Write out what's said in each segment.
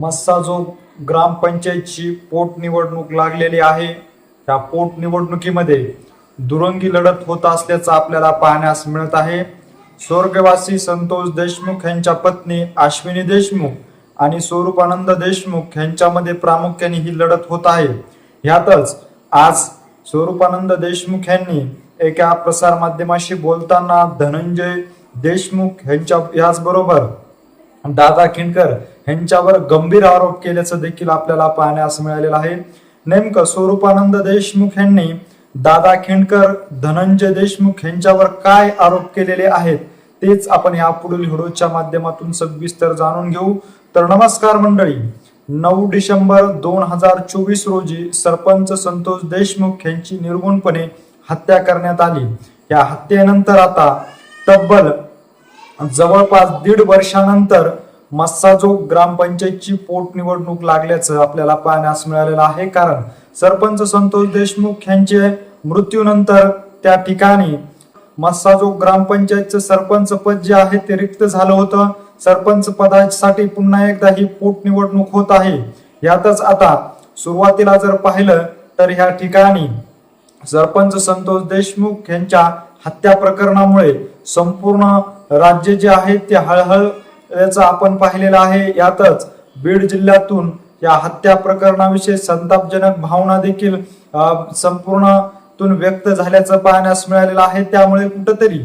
मस्साजोग ग्रामपंचायतची पोटनिवडणूक लागलेली आहे। त्या पोटनिवडणुकीमध्ये दुरंगी लढत होत असल्याचं आपल्याला पाहण्यास मिळत आहे। स्वर्गवासी संतोष देशमुख यांच्या पत्नी अश्विनी देशमुख आणि स्वरूपानंद देशमुख यांच्यामध्ये प्रामुख्याने ही लढत होत आहे। यातच आज स्वरूपानंद देशमुख यांनी एका प्रसार माध्यमाशी बोलताना धनंजय देशमुख याचबरोबर दादा खिंडकर यांच्यावर गंभीर आरोप केल्याचं देखील आपल्याला पाहण्यास मिळालेलं आहे। नेमकं स्वरूपानंद देशमुख यांनी दादा खिंडकर धनंजय देशमुख यांच्यावर काय आरोप केलेले आहेत तेच आपण या पुढील व्हिडिओच्या माध्यमातून सविस्तर जाणून घेऊ। तर नमस्कार मंडळी, 9 डिसेंबर 2024 रोजी सरपंच संतोष देशमुख यांची निर्गुणपणे हत्या करण्यात आली। या हत्येनंतर आता तब्बल जवळपास 1.5 वर्षानंतर मस्साजोग ग्रामपंचायतची पोटनिवडणूक लागल्याचं आपल्याला पाहण्यास मिळालेलं आहे। कारण सरपंच संतोष देशमुख यांचे मृत्यूनंतर त्या ठिकाणी मस्साजोग ग्रामपंचायतचं सरपंच पद जे आहे ते रिक्त झालं होतं। सरपंच पदासाठी पुन्हा एकदा ही पोटनिवडणूक होत आहे। यातच आता सुरुवातीला जर पाहिलं तर ह्या ठिकाणी सरपंच संतोष देशमुख यांच्या हत्या प्रकरणामुळे संपूर्ण राज्य जे आहे ते हळहळल्याचं आपण पाहिलेलं आहे। यातच बीड जिल्ह्यातून या हत्या प्रकरणाविषयी संतापजनक भावना देखील संपूर्णतून व्यक्त झाल्याचं पाहण्यास मिळालेलं आहे। त्यामुळे कुठंतरी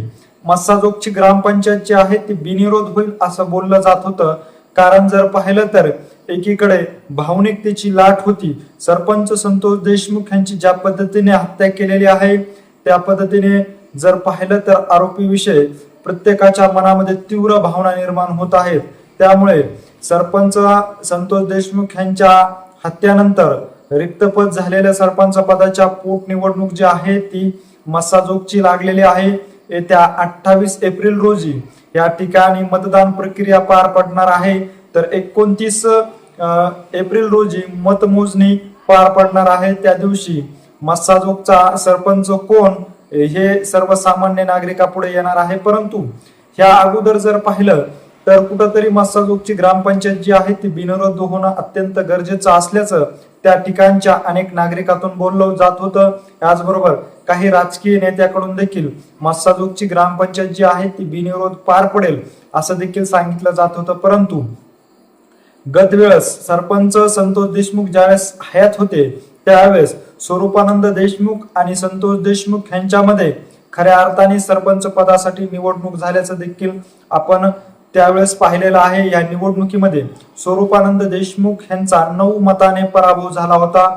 मस्साजोगची ग्रामपंचायत जी आहे ती बिनविरोध होईल असं बोललं जात होतं। कारण जर पाहिलं तर एकीकडे भावनिकतेची लाट होती। सरपंच संतोष देशमुख यांची ज्या पद्धतीने हत्या केलेली आहे त्या पद्धतीने जर पाहिलं तर आरोपीविषयी प्रत्येकाच्या मनामध्ये तीव्र भावना निर्माण होत आहेत। त्यामुळे सरपंच संतोष देशमुख यांच्या हत्येनंतर रिक्तपद झालेल्या सरपंच पदाच्या पोटनिवडणूक जी आहे ती मस्साजोगची लागलेली आहे। येत्या 28 एप्रिल रोजी या ठिकाणी मतदान प्रक्रिया पार पडणार आहे। तर 29 एप्रिल रोजी मतमोजणी पार पडणार आहे। त्या दिवशी मस्साजोगचा सरपंच कोण हे सर्वसामान्य नागरिकापुढे येणार आहे। परंतु ह्या अगोदर जर पाहिलं तर कुठंतरी मस्साजोगची ग्रामपंचायत जी आहे ती बिनविरोध होणं अत्यंत गरजेचं असल्याचं त्या ठिकाणच्या अनेक नागरिकातून बोललं जात होतं। याचबरोबर काही राजकीय नेत्याकडून देखील मस्साजोगची ग्रामपंचायत जी आहे ती बिनविरोध पार पडेल असं देखील सांगितलं जात होतं। परंतु गतवेळेस सरपंच संतोष देशमुख ज्यावेळेस हयात होते त्यावेळेस स्वरूपानंद देशमुख आणि संतोष देशमुख यांच्यामध्ये खऱ्या अर्थाने सरपंच पदासाठी निवडणूक झाल्याचं देखील आपण त्यावेळेस पाहिलेलं आहे। या निवडणुकीमध्ये स्वरूपानंद देशमुख यांचा 9 मताने पराभव झाला होता।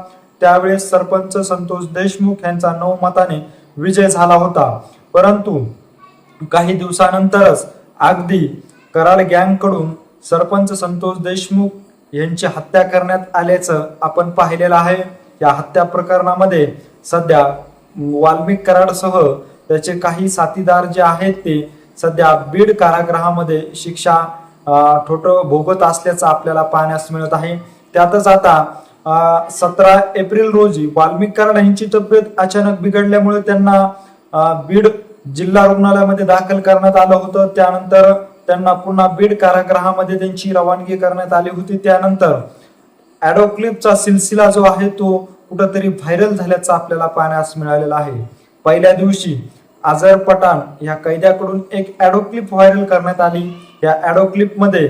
त्यावेळेस सरपंच संतोष देशमुख यांचा 9 मताने विजय झाला होता। परंतु काही दिवसानंतरच अगदी कराड गँग कडून सरपंच संतोष देशमुख यांची हत्या करण्यात आल्याचं आपण पाहिलेलं आहे। या हत्या प्रकरणामध्ये सध्या वाल्मिक कराडसह त्याचे काही साथीदार जे आहेत ते सध्या बीड कारागृहामध्ये शिक्षा भोगत असल्याचं आपल्याला पाहण्यास मिळत आहे। त्यातच आता 17 एप्रिल रोजी वाल्मिक कराड यांची तब्येत अचानक बिघडल्यामुळे त्यांना बीड जिल्हा रुग्णालयामध्ये दाखल करण्यात आलं होतं। त्यानंतर त्यांना पुन्हा बीड कारागृहामध्ये त्यांची रवानगी करण्यात आली होती। त्यानंतर ऑडिओ क्लिपचा सिलसिला जो आहे तो कुठंतरी व्हायरल झाल्याचा आपल्याला पाहण्यास मिळालेला आहे। पहिल्या दिवशी अझर पठाण या कैद्याकडून एक ऑडिओ क्लिप व्हायरल करण्यात आली। या ऑडिओ क्लिप मध्ये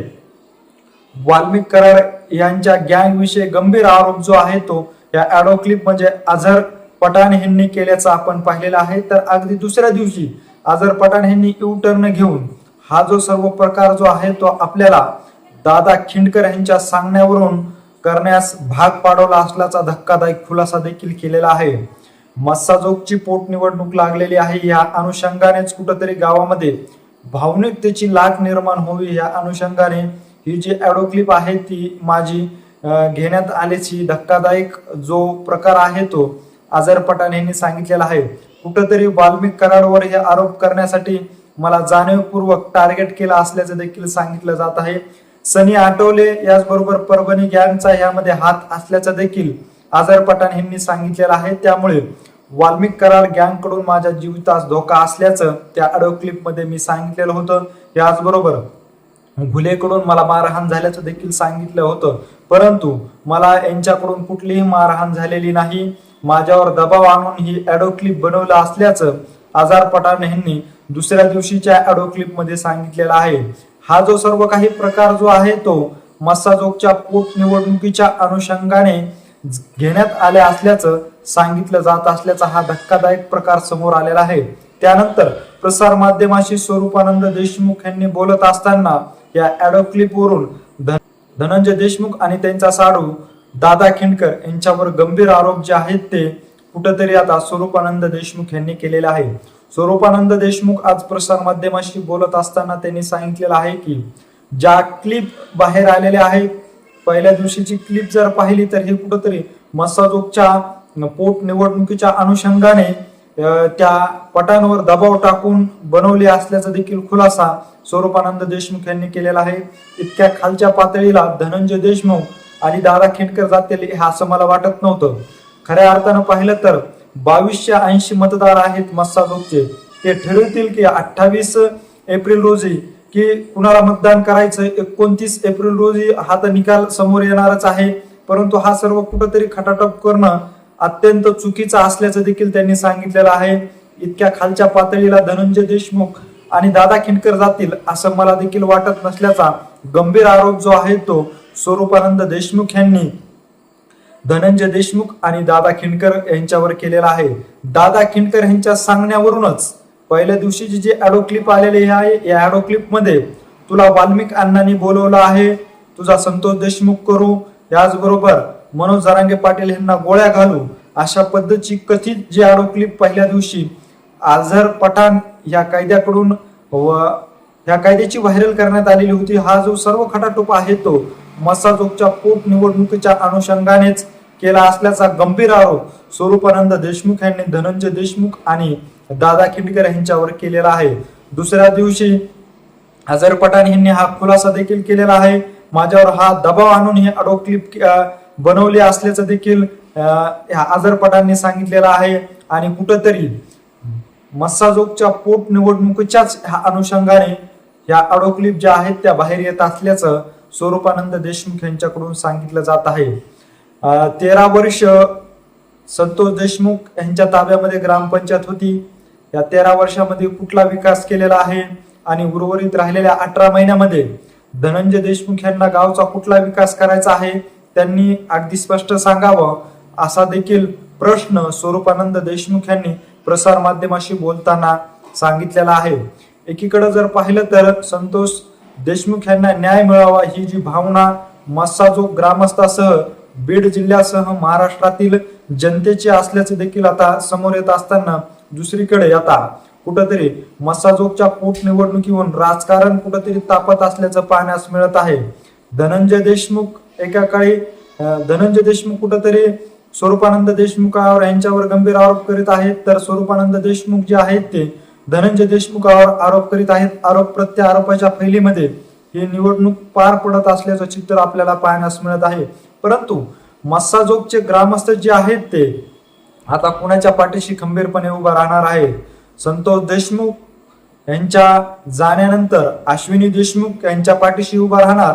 वाल्मिक कराड यांच्या गँग विषयी गंभीर आरोप जो आहे तो या ऑडिओ क्लिप म्हणजे अझर पठाण यांनी केल्याचं आपण पाहिलेलं आहे। तर अगदी दुसऱ्या दिवशी अझर पठाण यांनी यू टर्न घेऊन हा जो सर्व प्रकार जो आहे तो आपल्याला दादा खिंडकर यांच्या सांगण्यावरून करण्यास भाग पाडवला असल्याचा धक्कादायक खुलासा देखील केलेला आहे। मस्साजोगची पोटनिवडणूक लागलेली आहे। या अनुषंगानेच कुठंतरी गावामध्ये भावनिकतेची लाट निर्माण होवी या अनुषंगाने ही जी ऑडिओ क्लिप आहे ती माझी घेण्यात आल्याची धक्कादायक जो प्रकार आहे तो अझर पठाण यांनी सांगितलेला आहे। कुठंतरी वाल्मिक कराडवर हे आरोप करण्यासाठी मला जाणीवपूर्वक टार्गेट केला असल्याचं देखील सांगितलं जात आहे। सनी आठवले याचबरोबर परभणी गँगचा यामध्ये हात असल्याचं देखील अझर पठाण यांनी सांगितलेलं आहे। त्यामुळे वाल्मिक कराड गँग कडून माझ्या जीवितास धोका असल्याचं त्या ऑडिओ क्लिप मध्ये मी सांगितलेलं होतं। याचबरोबर घुलेकडून मला मारहाण झाल्याचं देखील सांगितलं होतं, परंतु मला यांच्याकडून कुठलीही मारहाण झालेली नाही. माझ्यावर दबाव आणून ही ऑडिओ क्लिप बनवलं असल्याचं आझार पठाण यांनी दुसऱ्या दिवशीच्या ऑडिओ क्लिप मध्ये सांगितलेला आहे. हा जो सर्व काही प्रकार जो आहे तो मस्साजोगच्या पोटनिवडणुकीच्या अनुषंगाने घेण्यात आले असल्याचं सांगितलं जात असल्याचा हा धक्कादायक प्रकार समोर आलेला आहे. त्यानंतर प्रसार माध्यमाशी स्वरूपानंद देशमुख यांनी बोलत असताना या ऑडिओ क्लिप वरून धनंजय देशमुख आणि त्यांचा साडू दादा खिंडकर यांच्यावर गंभीर आरोप जे आहेत ते कुठेतरी आता स्वरूपानंद देशमुख यांनी केलेले आहे. स्वरूपानंद देशमुख आज प्रसार माध्यमाशी बोलत असताना त्यांनी सांगितलेलं आहे की ज्या क्लिप बाहेर आलेल्या आहेत, पहिल्या दिवशीची क्लिप जर पाहिली तर हे कुठेतरी मस्साजोगच्या पोट निवडणुकीच्या अनुषंगाने त्या पटांवर दबाव टाकून बनवले असल्याचा देखील खुलासा स्वरूपानंद देशमुख यांनी केलेला आहे. इतक्या खालच्या पातळीला धनंजय देशमुख आणि दादा खिंडकर जातील हे असं मला वाटत नव्हतं. खऱ्या अर्थानं पाहिलं तर 2280 मतदार आहेत मस्साजोगचे. ते ठरवतील की 28 एप्रिल रोजी की कुणाला मतदान करायचं. 29 एप्रिल रोजी हा तर निकाल समोर येणारच आहे, परंतु हा सर्व कुठंतरी खटाटप करणं अत्यंत चुकीचं असल्याचं देखील त्यांनी सांगितलेलं आहे. इतक्या खालच्या पातळीला धनंजय देशमुख आणि दादा खिंडकर जातील असं मला देखील वाटत नसल्याचा गंभीर आरोप जो आहे तो स्वरूपानंद देशमुख यांनी धनंजय देशमुख आणि दादा खिंडकर यांच्यावर केलेला आहे. दादा खिंडकर यांच्या सांगण्यावरूनच पहिल्या दिवशीची जी ऑडिओ क्लिप आलेली आहे, या ऑडिओ क्लिप मध्ये तुला वाल्मिक अण्णांनी बोलवलं आहे, तुझा संतोष देशमुख करू, याचबरोबर मनोज जरांगे पाटील यांना गोळ्या घालू, अशा पद्धतीची कथित जी ऑडिओ क्लिप पहिल्या दिवशी आझार पठाण या कायद्याकडून व या कायद्याची व्हायरल करण्यात आलेली होती. हा जो सर्व खटाटोप आहे तो मस्साजोगच्या पोट निवडणुकीच्या अनुषंगानेच केला असल्याचा गंभीर आरोप स्वरूपानंद देशमुख यांनी धनंजय देशमुख आणि दादा खिंडकर यांच्यावर केलेला आहे. दुसऱ्या दिवशी आझार पठाण यांनी हा खुलासा देखील केलेला आहे. माझ्यावर हा दबाव आणून ही ऑडिओ क्लिप बनवली असल्याचं देखील आझार पठाणने सांगितलेलं आहे. आणि कुठंतरी मस्साजोगच्या पोट निवडणुकीच्याच अनुषंगाने या ऑडिओ क्लिप ज्या आहेत त्या बाहेर येत असल्याचं स्वरूपानंद देशमुख यांच्याकडून सांगितलं जात आहे. 13 वर्ष संतोष देशमुख यांच्या ताब्यामध्ये ग्रामपंचायत होती. या 13 वर्षामध्ये कुठला विकास केलेला आहे आणि उर्वरित राहिलेल्या 18 महिन्यामध्ये धनंजय देशमुख यांना गावचा कुठला विकास करायचा आहे त्यांनी अगदी स्पष्ट सांगावं असा देखील प्रश्न स्वरूपानंद देशमुख यांनी प्रसार माध्यमाशी बोलताना सांगितलेला आहे. एकीकडे जर पाहिलं तर संतोष देशमुख यांना न्याय मिळावा ही जी भावना मस्साजोग ग्रामस्थासह बीड जिल्ह्यासह महाराष्ट्रातील जनतेची असल्याचे देखील आता समोर येत असताना दुसरीकडे आता कुठेतरी मस्साजोगच्या पोट निवडणुकीवरून राजकारण कुठेतरी तापत असल्याचं पाहण्यास मिळत आहे. धनंजय देशमुख एका काळी कुठेतरी स्वरूपानंद देशमुखावर यांच्यावर गंभीर आरोप करीत आहेत, तर स्वरूपानंद देशमुख जे आहेत ते धनंजय देशमुखावर आरोप करीत आहेत. आरोप प्रत्यारोपाच्या फैलीमध्ये ही निवडणूक पार पडत असल्याचं चित्र आपल्याला पाहण्यास मिळत आहे. परंतु मस्साजोगचे ग्रामस्थ जे आहेत ते आता कुणाच्या पाठीशी खंबीरपणे उभा राहणार आहे? संतोष देशमुख यांच्या जाण्यानंतर अश्विनी देशमुख यांच्या पाठीशी उभा राहणार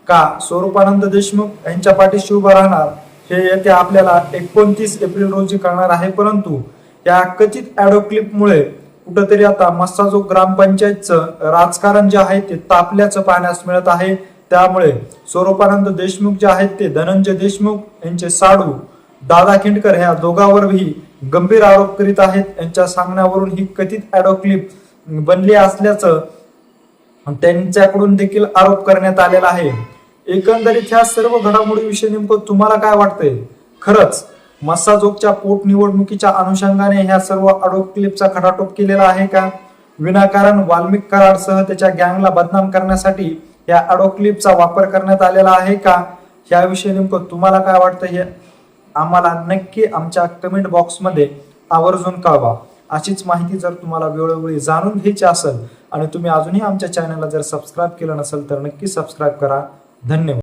का स्वरूपानंद देशमुख यांच्या पाठीशी उभा राहणार हे येत्या आपल्याला 29 एप्रिल रोजी कळणार आहे. परंतु या कथित ऑडिओ क्लिपमुळे कुठेतरी आता मस्साजोग ग्रामपंचायतचं राजकारण जे आहे ते तापल्याचं पाहण्यास मिळत आहे. त्यामुळे स्वरूपानंद देशमुख जे आहेत ते धनंजय देशमुख यांचे साडू दादा खिंडकर ह्या दोघांवरही गंभीर आरोप करीत आहेत. यांच्या सांगण्यावरून ही कथित ऑडिओ क्लिप बनली असल्याचं त्यांच्याकडून देखील आरोप करण्यात आलेला आहे. एकंदरीत ह्या सर्व घडामोडीविषयी नेमकं तुम्हाला काय वाटतंय? खरंच मस्साजोगच्या पोट निवडणुकीच्या अनुषंगाने ह्या सर्व ऑडिओ क्लिपचा खटाटोप केलेला आहे का? विनाकारण वाल्मिक कराडसह त्याच्या गँगला बदनाम करण्यासाठी या ऑडिओ क्लिपचा वापर करण्यात आलेला आहे का? ह्याविषयी नेमकं तुम्हाला काय वाटतं हे आम्हाला नक्की आमच्या कमेंट बॉक्समध्ये आवर्जून कळवा. अशीच माहिती जर तुम्हाला वेळोवेळी जाणून घ्यायची असेल आणि तुम्ही अजूनही आमच्या चॅनलला जर सबस्क्राईब केलं नसेल तर नक्की सबस्क्राईब करा. धन्यवाद.